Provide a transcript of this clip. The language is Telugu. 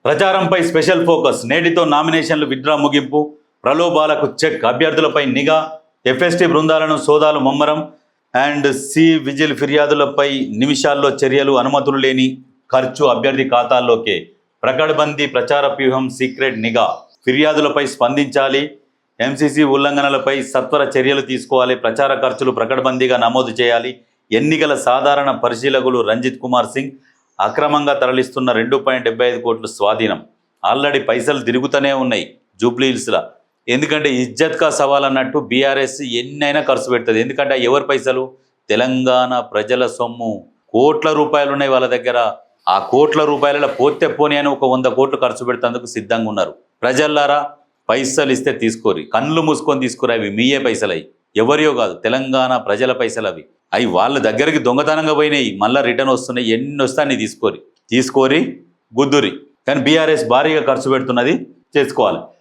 ప్రచారంపై స్పెషల్ ఫోకస్. నేటితో నామినేషన్లు విత్డ్రా ముగింపు. ప్రలోభాలకు చెక్. అభ్యర్థులపై నిఘా. ఎఫ్ఎస్టీ బృందాలను సోదాలు ముమ్మరం. అండ్ సి విజిల్ ఫిర్యాదులపై నిమిషాల్లో చర్యలు. అనుమతులు లేని ఖర్చు అభ్యర్థి ఖాతాల్లోకే. ప్రకటబందీ ప్రచార వ్యూహం. సీక్రెట్ నిఘా. ఫిర్యాదులపై స్పందించాలి. ఎంసీసీ ఉల్లంఘనలపై సత్వర చర్యలు తీసుకోవాలి. ప్రచార ఖర్చులు ప్రకటబందీగా నమోదు చేయాలి. ఎన్నికల సాధారణ పరిశీలకులు రంజిత్ కుమార్ సింగ్ అక్రమంగా తరలిస్తున్న 2.75 కోట్లు స్వాధీనం. ఆల్రెడీ పైసలు తిరుగుతూనే ఉన్నాయి జూబ్లీహిల్స్లో. ఎందుకంటే ఇజ్జత్ కా సవాల్ అన్నట్టు బీఆర్ఎస్ ఎన్నైనా ఖర్చు పెడుతుంది. ఎందుకంటే ఎవరి పైసలు? తెలంగాణ ప్రజల సొమ్ము. కోట్ల రూపాయలు ఉన్నాయి వాళ్ళ దగ్గర. ఆ కోట్ల రూపాయల పోతే పోనీ అని ఒక 100 కోట్లు ఖర్చు పెడతాందుకు సిద్ధంగా ఉన్నారు. ప్రజల్లారా, పైసలు ఇస్తే తీసుకోరి. కళ్ళు మూసుకొని తీసుకురా. అవి మీయే పైసలు. అవి ఎవరియో కాదు, తెలంగాణ ప్రజల పైసలు. అవి వాళ్ళ దగ్గరికి దొంగతనంగా పోయినాయి. మళ్ళీ రిటర్న్ వస్తున్నాయి. ఎన్ని వస్తే అన్ని తీసుకోరి గుద్దురి. కానీ బీఆర్ఎస్ భారీగా ఖర్చు పెడుతున్నది, చేసుకోవాలి.